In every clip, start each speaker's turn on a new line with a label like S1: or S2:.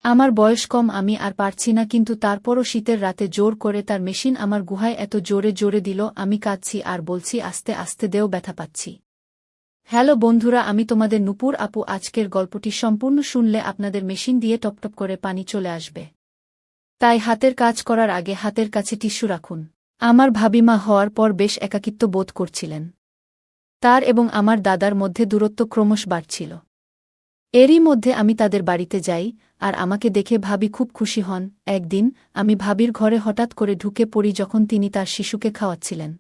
S1: আমার বয়স কম, আমি আর পারছি না, কিন্তু তারপরও শীতের রাতে জোর করে তার মেশিন আমার গুহায় এত জোরে জোরে দিল, আমি কাঁদছি আর বলছি আস্তে আস্তে দেও, ব্যথা পাচ্ছি। হ্যালো বন্ধুরা, আমি তোমাদের নূপুর আপু। আজকের গল্পটি সম্পূর্ণ শুনলে আপনাদের মেশিন দিয়ে টপটপ করে পানি চলে আসবে। তাই হাতের কাজ করার আগে হাতের কাছে টিস্যু রাখুন। আমার ভাবিমা হওয়ার পর বেশ একাকিত্ব বোধ করছিলেন। তার এবং আমার দাদার মধ্যে দূরত্ব ক্রমশ বাড়ছিল। এরই মধ্যে আমি তাদের বাড়িতে যাই, আর আমাকে দেখে ভাবি খুব খুশি হন। একদিন আমি ভাবির ঘরে হঠাৎ করে ঢুকে পড়ি যখন তিনি তার শিশুকে খাওয়াচ্ছিলেন।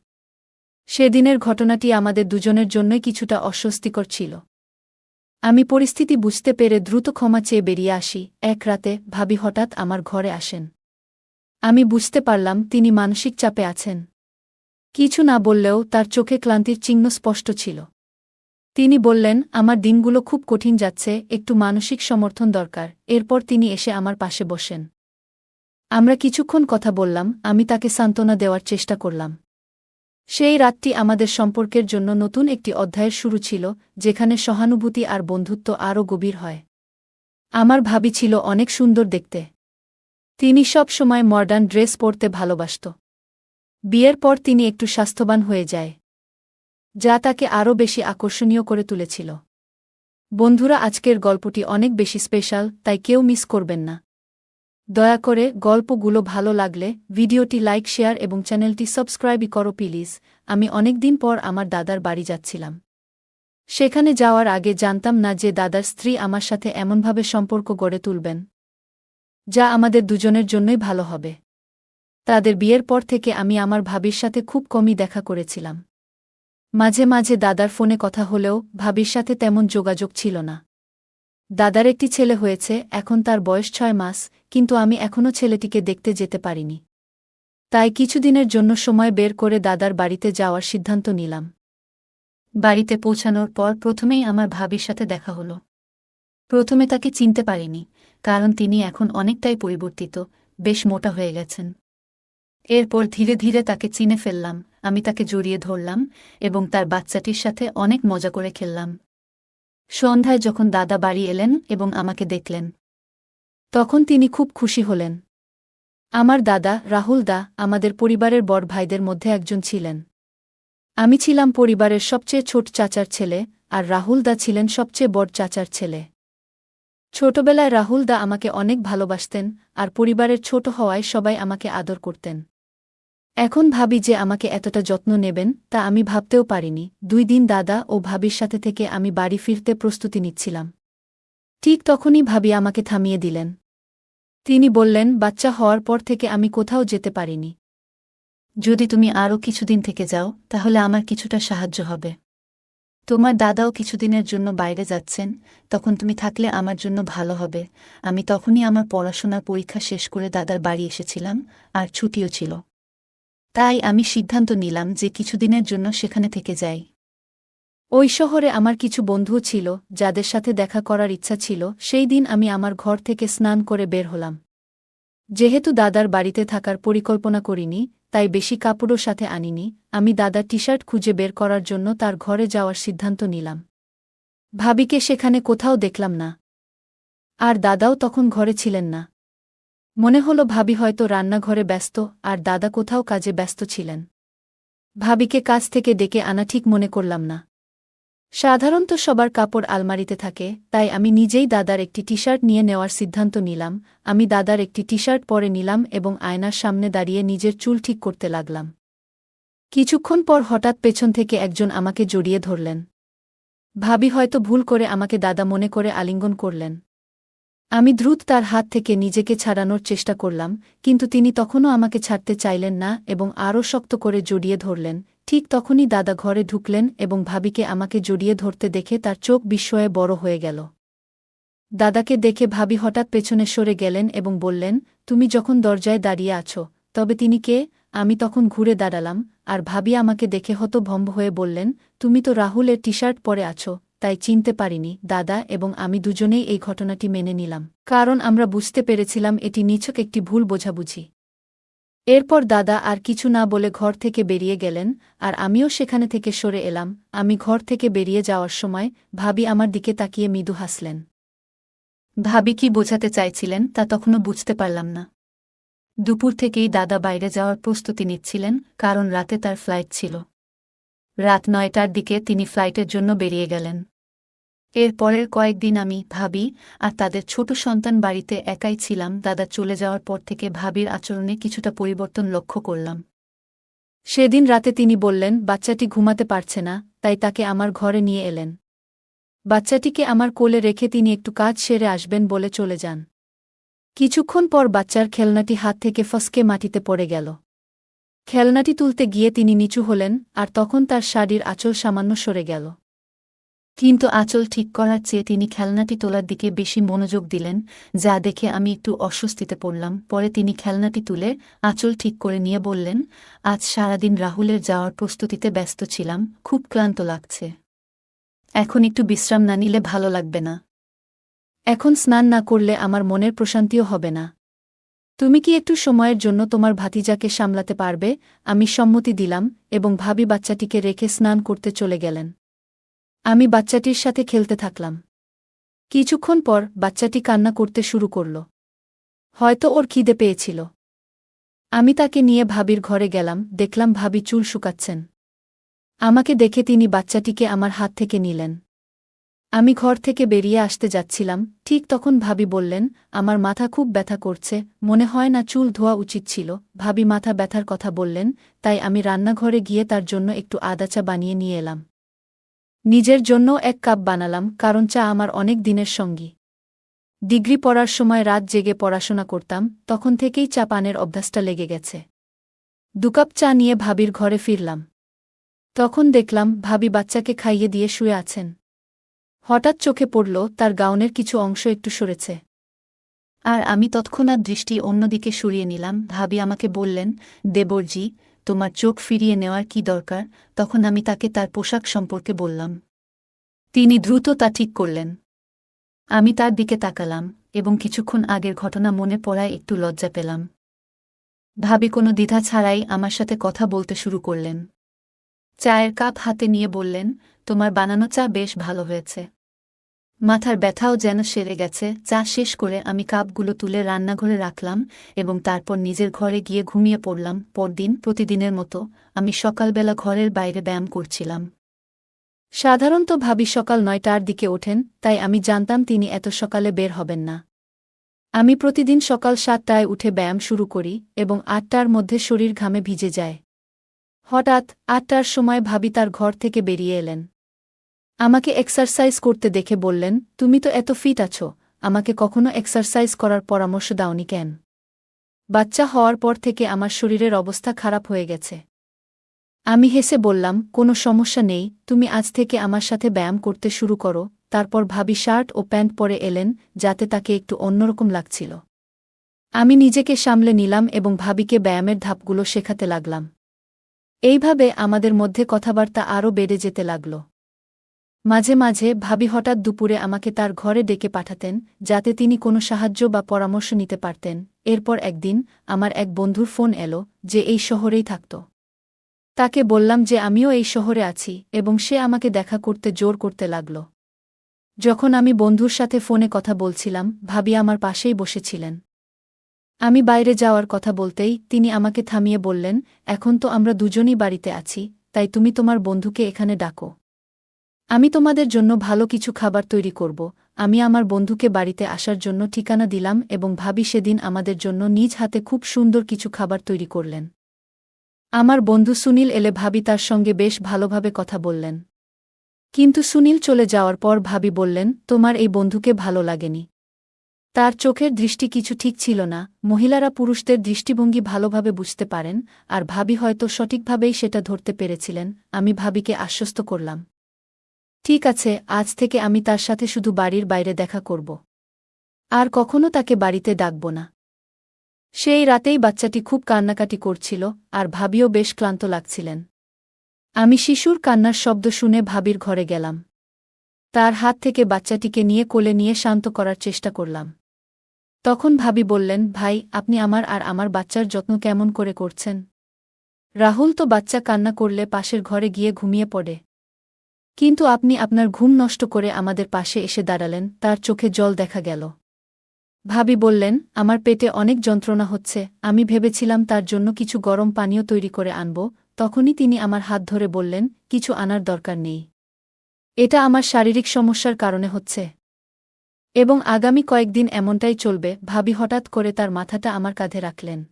S1: সেদিনের ঘটনাটি আমাদের দুজনের জন্যই কিছুটা অস্বস্তিকর ছিল। আমি পরিস্থিতি বুঝতে পেরে দ্রুত ক্ষমা চেয়ে বেরিয়ে আসি। এক রাতে ভাবি হঠাৎ আমার ঘরে আসেন। আমি বুঝতে পারলাম তিনি মানসিক চাপে আছেন। কিছু না বললেও তার চোখে ক্লান্তির চিহ্ন স্পষ্ট ছিল। তিনি বললেন, আমার দিনগুলো খুব কঠিন যাচ্ছে, একটু মানসিক সমর্থন দরকার। এরপর তিনি এসে আমার পাশে বসেন। আমরা কিছুক্ষণ কথা বললাম, আমি তাকে সান্ত্বনা দেওয়ার চেষ্টা করলাম। সেই রাতটি আমাদের সম্পর্কের জন্য নতুন একটি অধ্যায়ের শুরু ছিল, যেখানে সহানুভূতি আর বন্ধুত্ব আরও গভীর হয়। আমার ভাবি ছিল অনেক সুন্দর দেখতে। তিনি সব সময় মডার্ন ড্রেস পরতে ভালোবাসত। বিয়ের পর তিনি একটু স্বাস্থ্যবান হয়ে যায়, যা তাকে আরও বেশি আকর্ষণীয় করে তুলেছিল। বন্ধুরা, আজকের গল্পটি অনেক বেশি স্পেশাল, তাই কেউ মিস করবেন না। দয়া করে গল্পগুলো ভালো লাগলে ভিডিওটি লাইক, শেয়ার এবং চ্যানেলটি সাবস্ক্রাইব করো প্লিজ। আমি অনেকদিন পর আমার দাদার বাড়ি যাচ্ছিলাম। সেখানে যাওয়ার আগে জানতাম না যে দাদার স্ত্রী আমার সাথে এমনভাবে সম্পর্ক গড়ে তুলবেন, যা আমাদের দুজনের জন্যই ভালো হবে। তাদের বিয়ের পর থেকে আমি আমার ভাবির সাথে খুব কমই দেখা করেছিলাম। মাঝে মাঝে দাদার ফোনে কথা হলেও ভাবির সাথে তেমন যোগাযোগ ছিল না। দাদার একটি ছেলে হয়েছে, এখন তার বয়স 6 মাস, কিন্তু আমি এখনও ছেলেটিকে দেখতে যেতে পারিনি। তাই কিছুদিনের জন্য সময় বের করে দাদার বাড়িতে যাওয়ার সিদ্ধান্ত নিলাম। বাড়িতে পৌঁছানোর পর প্রথমেই আমার ভাবির সাথে দেখা হলো। প্রথমে তাকে চিনতে পারিনি, কারণ তিনি এখন অনেকটাই পরিবর্তিত, বেশ মোটা হয়ে গেছেন। এরপর ধীরে ধীরে তাকে চিনে ফেললাম। আমি তাকে জড়িয়ে ধরলাম এবং তার বাচ্চাটির সাথে অনেক মজা করে খেললাম। সন্ধ্যায় যখন দাদা বাড়ি এলেন এবং আমাকে দেখলেন, তখন তিনি খুব খুশি হলেন। আমার দাদা রাহুল দা আমাদের পরিবারের বড় ভাইদের মধ্যে একজন ছিলেন। আমি ছিলাম পরিবারের সবচেয়ে ছোট চাচার ছেলে, আর রাহুল দা ছিলেন সবচেয়ে বড় চাচার ছেলে। ছোটবেলায় রাহুল দা আমাকে অনেক ভালোবাসতেন, আর পরিবারের ছোট হওয়ায় সবাই আমাকে আদর করতেন। এখন ভাবি যে আমাকে এতটা যত্ন নেবেন, তা আমি ভাবতেও পারিনি। 2 দিন দাদা ও ভাবির সাথে থেকে আমি বাড়ি ফিরতে প্রস্তুতি নিচ্ছিলাম। ঠিক তখনই ভাবি আমাকে থামিয়ে দিলেন। তিনি বললেন, বাচ্চা হওয়ার পর থেকে আমি কোথাও যেতে পারিনি। যদি তুমি আরও কিছুদিন থেকে যাও, তাহলে আমার কিছুটা সাহায্য হবে। তোমার দাদাও কিছুদিনের জন্য বাইরে যাচ্ছেন, তখন তুমি থাকলে আমার জন্য ভালো হবে। আমি তখনই আমার পড়াশোনার পরীক্ষা শেষ করে দাদার বাড়ি এসেছিলাম, আর ছুটিও ছিল। তাই আমি সিদ্ধান্ত নিলাম যে কিছুদিনের জন্য সেখানে থেকে যাই। ওই শহরে আমার কিছু বন্ধুও ছিল, যাদের সাথে দেখা করার ইচ্ছা ছিল। সেই দিন আমি আমার ঘর থেকে স্নান করে বের হলাম। যেহেতু দাদার বাড়িতে থাকার পরিকল্পনা করিনি, তাই বেশি কাপড়ও সাথে আনিনি। আমি দাদার টি-শার্ট খুঁজে বের করার জন্য তার ঘরে যাওয়ার সিদ্ধান্ত নিলাম। ভাবিকে সেখানে কোথাও দেখলাম না, আর দাদাও তখন ঘরে ছিলেন না। মনে হলো ভাবি হয়তো রান্নাঘরে ব্যস্ত, আর দাদা কোথাও কাজে ব্যস্ত ছিলেন। ভাবিকে কাজ থেকে ডেকে আনা ঠিক মনে করলাম না। সাধারণত সবার কাপড় আলমারিতে থাকে, তাই আমি নিজেই দাদার একটি টি-শার্ট নিয়ে নেওয়ার সিদ্ধান্ত নিলাম। আমি দাদার একটি টি-শার্ট পরে নিলাম এবং আয়নার সামনে দাঁড়িয়ে নিজের চুল ঠিক করতে লাগলাম। কিছুক্ষণ পর হঠাৎ পেছন থেকে একজন আমাকে জড়িয়ে ধরলেন। ভাবি হয়তো ভুল করে আমাকে দাদা মনে করে আলিঙ্গন করলেন। আমি দ্রুত তার হাত থেকে নিজেকে ছাড়ানোর চেষ্টা করলাম, কিন্তু তিনি তখনও আমাকে ছাড়তে চাইলেন না এবং আরও শক্ত করে জড়িয়ে ধরলেন। ঠিক তখনই দাদা ঘরে ঢুকলেন এবং ভাবিকে আমাকে জড়িয়ে ধরতে দেখে তার চোখ বিস্ময়ে বড় হয়ে গেল। দাদাকে দেখে ভাবি হঠাৎ পেছনে সরে গেলেন এবং বললেন, তুমি যখন দরজায় দাঁড়িয়ে আছো, তবে তিনি কে? আমি তখন ঘুরে দাঁড়ালাম, আর ভাবি আমাকে দেখে হতভম্ব হয়ে বললেন, তুমি তো রাহুলের টি-শার্ট পরে আছো, তাই চিনতে পারিনি। দাদা এবং আমি দুজনেই এই ঘটনাটি মেনে নিলাম, কারণ আমরা বুঝতে পেরেছিলাম এটি নিছক একটি ভুল বোঝাবুঝি। এরপর দাদা আর কিছু না বলে ঘর থেকে বেরিয়ে গেলেন, আর আমিও সেখানে থেকে সরে এলাম। আমি ঘর থেকে বেরিয়ে যাওয়ার সময় ভাবি আমার দিকে তাকিয়ে মৃদু হাসলেন। ভাবি কি বোঝাতে চাইছিলেন তা তখনও বুঝতে পারলাম না। দুপুর থেকেই দাদা বাইরে যাওয়ার প্রস্তুতি নিচ্ছিলেন, কারণ রাতে তার ফ্লাইট ছিল। রাত ৯টার দিকে তিনি ফ্লাইটের জন্য বেরিয়ে গেলেন। এর পরের কয়েকদিন আমি, ভাবি আর তাদের ছোট সন্তান বাড়িতে একাই ছিলাম। দাদা চলে যাওয়ার পর থেকে ভাবির আচরণে কিছুটা পরিবর্তন লক্ষ্য করলাম। সেদিন রাতে তিনি বললেন বাচ্চাটি ঘুমাতে পারছে না, তাই তাকে আমার ঘরে নিয়ে এলেন। বাচ্চাটিকে আমার কোলে রেখে তিনি একটু কাজ সেরে আসবেন বলে চলে যান। কিছুক্ষণ পর বাচ্চার খেলনাটি হাত থেকে ফসকে মাটিতে পড়ে গেল। খেলনাটি তুলতে গিয়ে তিনি নিচু হলেন, আর তখন তার শাড়ির আঁচল সামান্য সরে গেল। কিন্তু আঁচল ঠিক করার চেয়ে তিনি খেলনাটি তোলার দিকে বেশি মনোযোগ দিলেন, যা দেখে আমি একটু অস্বস্তিতে পড়লাম। পরে তিনি খেলনাটি তুলে আঁচল ঠিক করে নিয়ে বললেন, আজ সারাদিন রাহুলের যাওয়ার প্রস্তুতিতে ব্যস্ত ছিলাম, খুব ক্লান্ত লাগছে। এখন একটু বিশ্রাম না নিলে ভালো লাগবে না। এখন স্নান না করলে আমার মনের প্রশান্তিও হবে না। তুমি কি একটু সময়ের জন্য তোমার ভাতিজাকে সামলাতে পারবে? আমি সম্মতি দিলাম, এবং ভাবি বাচ্চাটিকে রেখে স্নান করতে চলে গেলেন। আমি বাচ্চাটির সাথে খেলতে থাকলাম। কিছুক্ষণ পর বাচ্চাটি কান্না করতে শুরু করল। হয়তো ওর খিদে পেয়েছিল। আমি তাকে নিয়ে ভাবির ঘরে গেলাম, দেখলাম ভাবি চুল শুকাচ্ছেন। আমাকে দেখে তিনি বাচ্চাটিকে আমার হাত থেকে নিলেন। আমি ঘর থেকে বেরিয়ে আসতে যাচ্ছিলাম, ঠিক তখন ভাবি বললেন, আমার মাথা খুব ব্যথা করছে, মনে হয় না চুল ধোয়া উচিত ছিল। ভাবি মাথা ব্যথার কথা বললেন, তাই আমি রান্নাঘরে গিয়ে তার জন্য একটু আদা চা বানিয়ে নিয়ে এলাম। নিজের জন্য ১ কাপ বানালাম, কারণ চা আমার অনেক দিনের সঙ্গী। ডিগ্রি পড়ার সময় রাত জেগে পড়াশোনা করতাম, তখন থেকেই চা পানের অভ্যাসটা লেগে গেছে। ২ কাপ চা নিয়ে ভাবির ঘরে ফিরলাম। তখন দেখলাম ভাবি বাচ্চাকে খাইয়ে দিয়ে শুয়ে আছেন। হঠাৎ চোখে পড়ল তার গাউনের কিছু অংশ একটু সরেছে। আর আমি তৎক্ষণাৎ দৃষ্টি অন্যদিকে সরিয়ে নিলাম। ভাবি আমাকে বললেন, দেবরজি, তোমার চোখ ফিরিয়ে নেওয়ার কি দরকার? তখন আমি তাকে তার পোশাক সম্পর্কে বললাম। তিনি দ্রুত তা ঠিক করলেন। আমি তার দিকে তাকালাম, এবং কিছুক্ষণ আগের ঘটনা মনে পড়ায় একটু লজ্জা পেলাম। ভাবি কোনো দ্বিধা ছাড়াই আমার সাথে কথা বলতে শুরু করলেন। চায়ের কাপ হাতে নিয়ে বললেন, তোমার বানানো চা বেশ ভালো হয়েছে। মাথার ব্যথাও যেন সেরে গেছে। চা শেষ করে আমি কাপগুলো তুলে রান্নাঘরে রাখলাম, এবং তারপর নিজের ঘরে গিয়ে ঘুমিয়ে পড়লাম। পরদিন প্রতিদিনের মতো আমি সকালবেলা ঘরের বাইরে ব্যায়াম করছিলাম। সাধারণত ভাবি সকাল ৯টার দিকে ওঠেন, তাই আমি জানতাম তিনি এত সকালে বের হবেন না। আমি প্রতিদিন সকাল ৭টায় উঠে ব্যায়াম শুরু করি, এবং ৮টার মধ্যে শরীর ঘামে ভিজে যায়। হঠাৎ ৮টার সময় ভাবি তার ঘর থেকে বেরিয়ে এলেন। আমাকে এক্সারসাইজ করতে দেখে বললেন, তুমি তো এত ফিট আছো, আমাকে কখনো এক্সারসাইজ করার পরামর্শ দাওনি কেন? বাচ্চা হওয়ার পর থেকে আমার শরীরের অবস্থা খারাপ হয়ে গেছে। আমি হেসে বললাম, কোনো সমস্যা নেই, তুমি আজ থেকে আমার সাথে ব্যায়াম করতে শুরু করো। তারপর ভাবি শার্ট ও প্যান্ট পরে এলেন, যাতে তাকে একটু অন্যরকম লাগছিল। আমি নিজেকে সামলে নিলাম এবং ভাবিকে ব্যায়ামের ধাপগুলো শেখাতে লাগলাম। এইভাবে আমাদের মধ্যে কথাবার্তা আরও বেড়ে যেতে লাগল। মাঝে মাঝে ভাবি হঠাৎ দুপুরে আমাকে তার ঘরে ডেকে পাঠাতেন, যাতে তিনি কোনো সাহায্য বা পরামর্শ নিতে পারতেন। এরপর একদিন আমার এক বন্ধুর ফোন এলো, যে এই শহরেই থাকত। তাকে বললাম যে আমিও এই শহরে আছি, এবং সে আমাকে দেখা করতে জোর করতে লাগল। যখন আমি বন্ধুর সাথে ফোনে কথা বলছিলাম, ভাবি আমার পাশেই বসেছিলেন। আমি বাইরে যাওয়ার কথা বলতেই তিনি আমাকে থামিয়ে বললেন, এখন তো আমরা দুজনই বাড়িতে আছি, তাই তুমি তোমার বন্ধুকে এখানে ডাকো। আমি তোমাদের জন্য ভালো কিছু খাবার তৈরি করব। আমি আমার বন্ধুকে বাড়িতে আসার জন্য ঠিকানা দিলাম, এবং ভাবি সেদিন আমাদের জন্য নিজ হাতে খুব সুন্দর কিছু খাবার তৈরি করলেন। আমার বন্ধু সুনীল এলে ভাবি তার সঙ্গে বেশ ভালোভাবে কথা বললেন। কিন্তু সুনীল চলে যাওয়ার পর ভাবি বললেন, তোমার এই বন্ধুকে ভালো লাগেনি। তার চোখের দৃষ্টি কিছু ঠিক ছিল না। মহিলারা পুরুষদের দৃষ্টিভঙ্গি ভালোভাবে বুঝতে পারেন, আর ভাবি হয়তো সঠিকভাবেই সেটা ধরতে পেরেছিলেন। আমি ভাবিকে আশ্বস্ত করলাম, ঠিক আছে, আজ থেকে আমি তার সাথে শুধু বাড়ির বাইরে দেখা করব। আর কখনো তাকে বাড়িতে ডাকব না। সেই রাতেই বাচ্চাটি খুব কান্নাকাটি করছিল, আর ভাবিও বেশ ক্লান্ত লাগছিলেন। আমি শিশুর কান্নার শব্দ শুনে ভাবির ঘরে গেলাম। তার হাত থেকে বাচ্চাটিকে নিয়ে কোলে নিয়ে শান্ত করার চেষ্টা করলাম। তখন ভাবি বললেন, ভাই, আপনি আমার আর আমার বাচ্চার যত্ন কেমন করে করছেন? রাহুল তো বাচ্চা কান্না করলে পাশের ঘরে গিয়ে ঘুমিয়ে পড়ে, কিন্তু আপনি আপনার ঘুম নষ্ট করে আমাদের পাশে এসে দাঁড়ালেন। তার চোখে জল দেখা গেল। ভাবি বললেন, আমার পেটে অনেক যন্ত্রণা হচ্ছে, আমি ভেবেছিলাম তার জন্য কিছু গরম পানীয় তৈরি করে আনব। তখনই তিনি আমার হাত ধরে বললেন, কিছু আনার দরকার নেই। এটা আমার শারীরিক সমস্যার কারণে হচ্ছে এবং আগামী কয়েকদিন এমনটাই চলবে। ভাবি হঠাৎ করে তার মাথাটা আমার কাঁধে রাখলেন।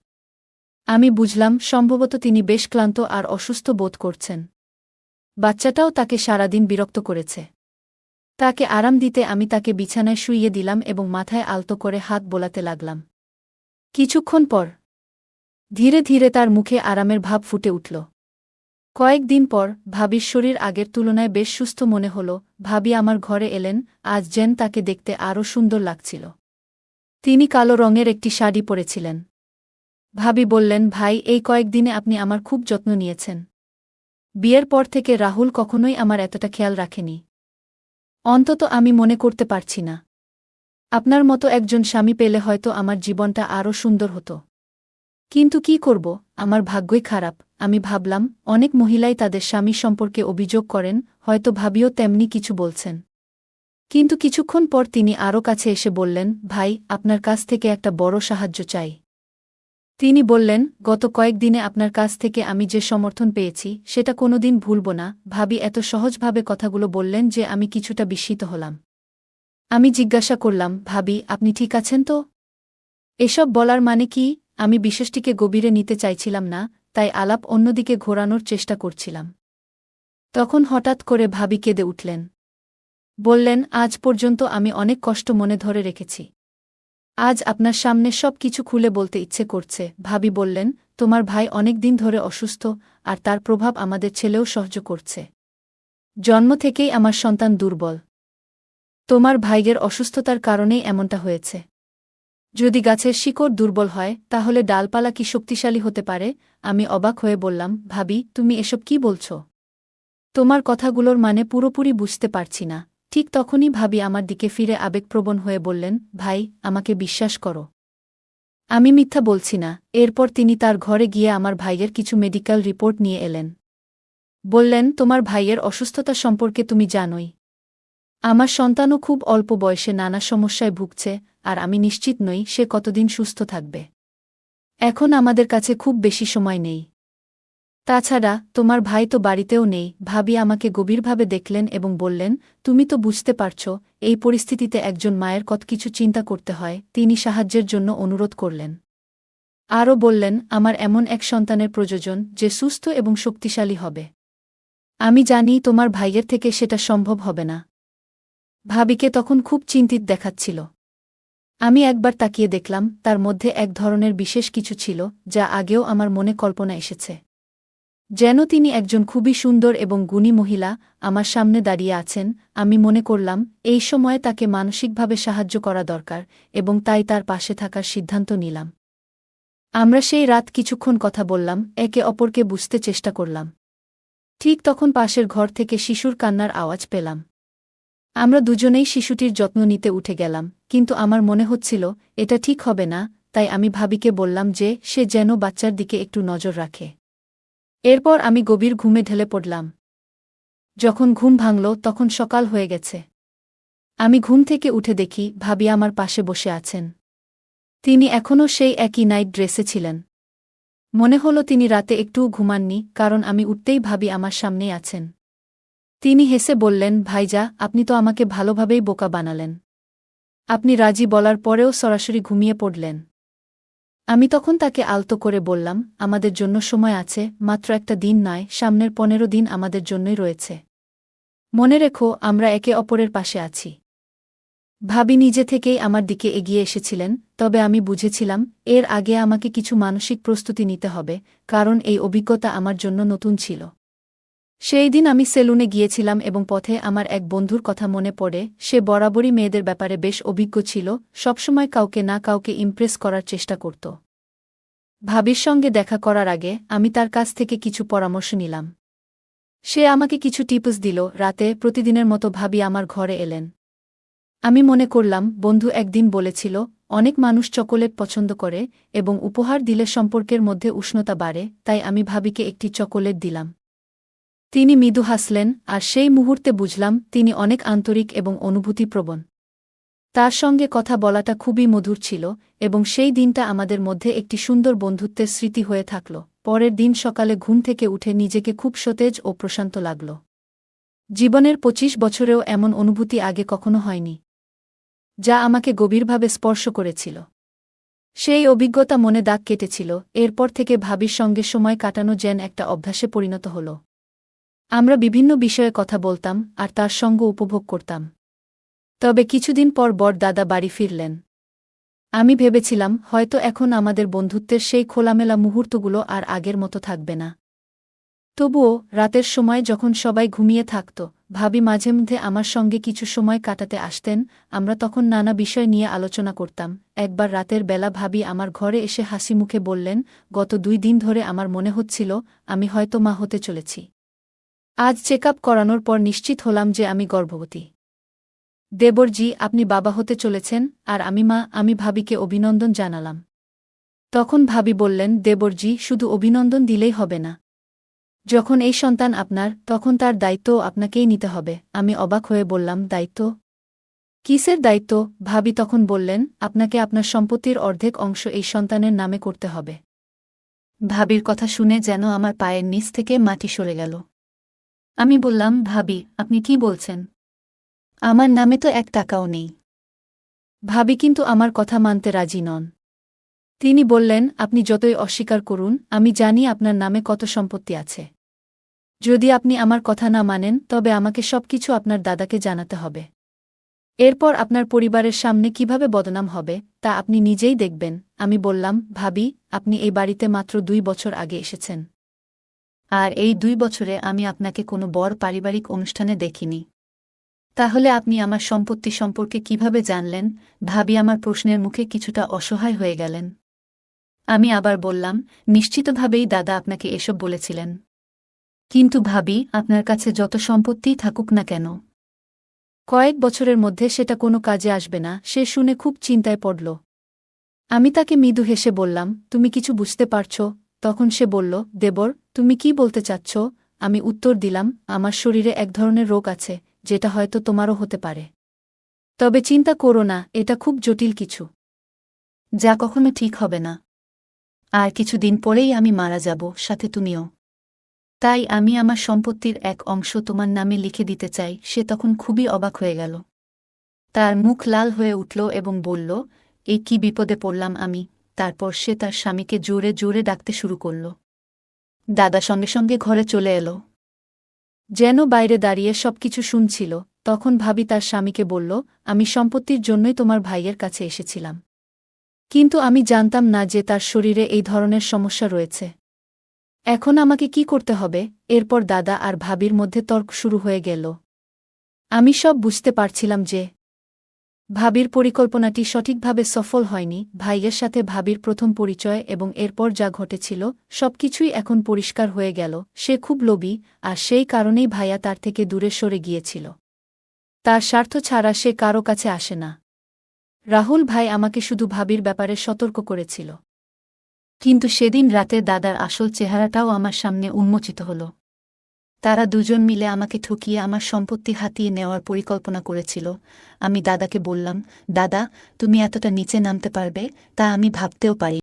S1: আমি বুঝলাম, সম্ভবত তিনি বেশ ক্লান্ত আর অসুস্থ বোধ করছেন। বাচ্চাটাও তাকে সারাদিন বিরক্ত করেছে। তাকে আরাম দিতে আমি তাকে বিছানায় শুইয়ে দিলাম এবং মাথায় আলতো করে হাত বোলাতে লাগলাম। কিছুক্ষণ পর ধীরে ধীরে তার মুখে আরামের ভাব ফুটে উঠল। কয়েকদিন পর ভাবির শরীর আগের তুলনায় বেশ সুস্থ মনে হল। ভাবি আমার ঘরে এলেন, আজ যেন তাকে দেখতে আরও সুন্দর লাগছিল। তিনি কালো রঙের একটি শাড়ি পরেছিলেন। ভাবি বললেন, ভাই, এই কয়েকদিনে আপনি আমার খুব যত্ন নিয়েছেন। বিয়ের পর থেকে রাহুল কখনোই আমার এতটা খেয়াল রাখেনি। অন্তত আমি মনে করতে পারছি না। আপনার মতো একজন স্বামী পেলে হয়তো আমার জীবনটা আরও সুন্দর হতো। কিন্তু কি করব, আমার ভাগ্যই খারাপ। আমি ভাবলাম, অনেক মহিলাই তাদের স্বামী সম্পর্কে অভিযোগ করেন, হয়তো ভাবিও তেমনি কিছু বলছেন। কিন্তু কিছুক্ষণ পর তিনি আরও কাছে এসে বললেন, ভাই, আপনার কাছ থেকে একটা বড় সাহায্য চাই। তিনি বললেন, গত কয়েকদিনে আপনার কাছ থেকে আমি যে সমর্থন পেয়েছি সেটা কোনোদিন ভুলব না। ভাবি এত সহজভাবে কথাগুলো বললেন যে আমি কিছুটা বিস্মিত হলাম। আমি জিজ্ঞাসা করলাম, ভাবি, আপনি ঠিক আছেন তো? এসব বলার মানে কি? আমি বিষয়টিকে গভীরে নিতে চাইছিলাম না, তাই আলাপ অন্যদিকে ঘোরানোর চেষ্টা করছিলাম। তখন হঠাৎ করে ভাবি কেঁদে উঠলেন। বললেন, আজ পর্যন্ত আমি অনেক কষ্ট মনে ধরে রেখেছি। আজ আপনার সামনে সব কিছু খুলে বলতে ইচ্ছে করছে। ভাবি বললেন, তোমার ভাই অনেক দিন ধরে অসুস্থ, আর তার প্রভাব আমাদের ছেলেও সহ্য করছে। জন্ম থেকেই আমার সন্তান দুর্বল। তোমার ভাইয়ের অসুস্থতার কারণেই এমনটা হয়েছে। যদি গাছের শিকড় দুর্বল হয় তাহলে ডালপালা কি শক্তিশালী হতে পারে? আমি অবাক হয়ে বললাম, ভাবি, তুমি এসব কি বলছ? তোমার কথাগুলোর মানে পুরোপুরি বুঝতে পারছি না। ঠিক তখনই ভাবি আমার দিকে ফিরে আবেগপ্রবণ হয়ে বললেন, ভাই, আমাকে বিশ্বাস করো। আমি মিথ্যা বলছি না। এরপর তিনি তার ঘরে গিয়ে আমার ভাইয়ের কিছু মেডিকেল রিপোর্ট নিয়ে এলেন। বললেন, তোমার ভাইয়ের অসুস্থতা সম্পর্কে তুমি জানোই। আমার সন্তানও খুব অল্প বয়সে নানা সমস্যায় ভুগছে, আর আমি নিশ্চিত নই সে কতদিন সুস্থ থাকবে। এখন আমাদের কাছে খুব বেশি সময় নেই। তাছাড়া তোমার ভাই তো বাড়িতেও নেই। ভাবি আমাকে গভীরভাবে দেখলেন এবং বললেন, তুমি তো বুঝতে পারছ, এই পরিস্থিতিতে একজন মায়ের কত কিছু চিন্তা করতে হয়। তিনি সাহায্যের জন্য অনুরোধ করলেন। আরও বললেন, আমার এমন এক সন্তানের প্রয়োজন যে সুস্থ এবং শক্তিশালী হবে। আমি জানি তোমার ভাইয়ের থেকে সেটা সম্ভব হবে না। ভাবিকে তখন খুব চিন্তিত দেখাচ্ছিল। আমি একবার তাকিয়ে দেখলাম, তার মধ্যে এক ধরনের বিশেষ কিছু ছিল যা আগেও আমার মনে কল্পনা এসেছে। যেন তিনি একজন খুবই সুন্দর এবং গুণী মহিলা আমার সামনে দাঁড়িয়ে আছেন। আমি মনে করলাম, এই সময়ে তাকে মানসিকভাবে সাহায্য করা দরকার, এবং তাই তার পাশে থাকার সিদ্ধান্ত নিলাম। আমরা সেই রাত কিছুক্ষণ কথা বললাম, একে অপরকে বুঝতে চেষ্টা করলাম। ঠিক তখন পাশের ঘর থেকে শিশুর কান্নার আওয়াজ পেলাম। আমরা দুজনেই শিশুটির যত্ন নিতে উঠে গেলাম, কিন্তু আমার মনে হচ্ছিল এটা ঠিক হবে না। তাই আমি ভাবিকে বললাম যে সে যেন বাচ্চার দিকে একটু নজর রাখে। এরপর আমি গভীর ঘুমে ঢলে পড়লাম। যখন ঘুম ভাঙল তখন সকাল হয়ে গেছে। আমি ঘুম থেকে উঠে দেখি ভাবি আমার পাশে বসে আছেন। তিনি এখনও সেই একই নাইট ড্রেসে ছিলেন। মনে হলো তিনি রাতে একটুও ঘুমাননি, কারণ আমি উঠতেই ভাবি আমার সামনেই আছেন। তিনি হেসে বললেন, ভাইজা, আপনি তো আমাকে ভালোভাবেই বোকা বানালেন। আপনি রাজি বলার পরেও সরাসরি ঘুমিয়ে পড়লেন। আমি তখন তাকে আলতো করে বললাম, আমাদের জন্য সময় আছে, মাত্র একটা দিন নয়, সামনের 15 দিন আমাদের জন্যই রয়েছে। মনে রেখো, আমরা একে অপরের পাশে আছি। ভাবি নিজে থেকেই আমার দিকে এগিয়ে এসেছিলেন, তবে আমি বুঝেছিলাম এর আগে আমাকে কিছু মানসিক প্রস্তুতি নিতে হবে, কারণ এই অভিজ্ঞতা আমার জন্য নতুন ছিল। সেই দিন আমি সেলুনে গিয়েছিলাম এবং পথে আমার এক বন্ধুর কথা মনে পড়ে। সে বরাবরই মেয়েদের ব্যাপারে বেশ অভিজ্ঞ ছিল, সবসময় কাউকে না কাউকে ইমপ্রেস করার চেষ্টা করত। ভাবির সঙ্গে দেখা করার আগে আমি তার কাছ থেকে কিছু পরামর্শ নিলাম। সে আমাকে কিছু টিপস দিল। রাতে প্রতিদিনের মতো ভাবি আমার ঘরে এলেন। আমি মনে করলাম, বন্ধু একদিন বলেছিল, অনেক মানুষ চকোলেট পছন্দ করে এবং উপহার দিলে সম্পর্কের মধ্যে উষ্ণতা বাড়ে, তাই আমি ভাবিকে একটি চকোলেট দিলাম। তিনি মৃদু হাসলেন, আর সেই মুহূর্তে বুঝলাম তিনি অনেক আন্তরিক এবং অনুভূতিপ্রবণ। তার সঙ্গে কথা বলাটা খুবই মধুর ছিল এবং সেই দিনটা আমাদের মধ্যে একটি সুন্দর বন্ধুত্বের স্মৃতি হয়ে থাকল। পরের দিন সকালে ঘুম থেকে উঠে নিজেকে খুব সতেজ ও প্রশান্ত লাগল। জীবনের ২৫ বছরেও এমন অনুভূতি আগে কখনো হয়নি, যা আমাকে গভীরভাবে স্পর্শ করেছিল। সেই অভিজ্ঞতা মনে দাগ কেটেছিল। এরপর থেকে ভাবির সঙ্গে সময় কাটানো যেন একটা অভ্যাসে পরিণত হল। আমরা বিভিন্ন বিষয়ে কথা বলতাম আর তার সঙ্গ উপভোগ করতাম। তবে কিছুদিন পর দাদা বাড়ি ফিরলেন। আমি ভেবেছিলাম হয়তো এখন আমাদের বন্ধুত্বের সেই খোলামেলা মুহূর্তগুলো আর আগের মতো থাকবে না। তবুও রাতের সময় যখন সবাই ঘুমিয়ে থাকত, ভাবি মাঝে মধ্যে আমার সঙ্গে কিছু সময় কাটাতে আসতেন। আমরা তখন নানা বিষয় নিয়ে আলোচনা করতাম। একবার রাতের বেলা ভাবি আমার ঘরে এসে হাসি মুখে বললেন, গত ২ দিন ধরে আমার মনে হচ্ছিল আমি হয়তো মা হতে চলেছি। আজ চেকআপ করানোর পর নিশ্চিত হলাম যে আমি গর্ভবতী। দেবরজি, আপনি বাবা হতে চলেছেন আর আমি মা। আমি ভাবিকে অভিনন্দন জানালাম। তখন ভাবি বললেন, দেবরজি, শুধু অভিনন্দন দিলেই হবে না। যখন এই সন্তান আপনার, তখন তার দায়িত্বও আপনাকেই নিতে হবে। আমি অবাক হয়ে বললাম, দায়িত্ব? কিসের দায়িত্ব? ভাবি তখন বললেন, আপনাকে আপনার সম্পত্তির অর্ধেক অংশ এই সন্তানের নামে করতে হবে। ভাবির কথা শুনে যেন আমার পায়ের নিচ থেকে মাটি সরে গেল। আমি বললাম, ভাবি, আপনি কি বলছেন? আমার নামে তো ১ টাকাও নেই। ভাবি কিন্তু আমার কথা মানতে রাজি নন। তিনি বললেন, আপনি যতই অস্বীকার করুন, আমি জানি আপনার নামে কত সম্পত্তি আছে। যদি আপনি আমার কথা না মানেন, তবে আমাকে সবকিছু আপনার দাদাকে জানাতে হবে। এরপর আপনার পরিবারের সামনে কিভাবে বদনাম হবে, তা আপনি নিজেই দেখবেন। আমি বললাম, ভাবি, আপনি এই বাড়িতে মাত্র ২ বছর আগে এসেছেন। আর এই ২ বছরে আমি আপনাকে কোনো বড় পারিবারিক অনুষ্ঠানে দেখিনি। তাহলে আপনি আমার সম্পত্তি সম্পর্কে কিভাবে জানলেন? ভাবি আমার প্রশ্নের মুখে কিছুটা অসহায় হয়ে গেলেন। আমি আবার বললাম, নিশ্চিতভাবেই দাদা আপনাকে এসব বলেছিলেন। কিন্তু ভাবি, আপনার কাছে যত সম্পত্তিই থাকুক না কেন, কয়েক বছরের মধ্যে সেটা কোনো কাজে আসবে না। সে শুনে খুব চিন্তায় পড়ল। আমি তাকে মৃদু হেসে বললাম, তুমি কিছু বুঝতে পারছ? তখন সে বলল, দেবর, তুমি কি বলতে চাচ্ছ? আমি উত্তর দিলাম, আমার শরীরে এক ধরনের রোগ আছে, যেটা হয়তো তোমারও হতে পারে। তবে চিন্তা করো না, এটা খুব জটিল কিছু, যা কখনো ঠিক হবে না। আর কিছুদিন পরেই আমি মারা যাব, সাথে তুমিও। তাই আমি আমার সম্পত্তির এক অংশ তোমার নামে লিখে দিতে চাই। সে তখন খুবই অবাক হয়ে গেল। তার মুখ লাল হয়ে উঠল এবং বলল, এই কি বিপদে পড়লাম আমি। তারপর সে তার স্বামীকে জোরে জোরে ডাকতে শুরু করল। দাদা সঙ্গে সঙ্গে ঘরে চলে এলো, যেন বাইরে দাঁড়িয়ে সবকিছু শুনছিল। তখন ভাবি তার স্বামীকে বলল, আমি সম্পত্তির জন্যই তোমার ভাইয়ের কাছে এসেছিলাম, কিন্তু আমি জানতাম না যে তার শরীরে এই ধরনের সমস্যা রয়েছে। এখন আমাকে কি করতে হবে? এরপর দাদা আর ভাবির মধ্যে তর্ক শুরু হয়ে গেল। আমি সব বুঝতে পারছিলাম যে ভাবির পরিকল্পনাটি সঠিকভাবে সফল হয়নি। ভাইয়ের সাথে ভাবির প্রথম পরিচয় এবং এরপর যা ঘটেছিল, সবকিছুই এখন পরিষ্কার হয়ে গেল। সে খুব লোভী, আর সেই কারণেই ভাইয়া তার থেকে দূরে সরে গিয়েছিল। তার স্বার্থ ছাড়া সে কারো কাছে আসে না। রাহুল ভাই আমাকে শুধু ভাবির ব্যাপারে সতর্ক করেছিল। কিন্তু সেদিন রাতে দাদার আসল চেহারাটাও আমার সামনে উন্মোচিত হল। তারা দুজন মিলে আমাকে ঠকিয়ে আমার সম্পত্তি হাতিয়ে নেওয়ার পরিকল্পনা করেছিল। আমি দাদাকে বললাম, দাদা, তুমি এতটা নিচে নামতে পারবে তা আমি ভাবতেও পারি।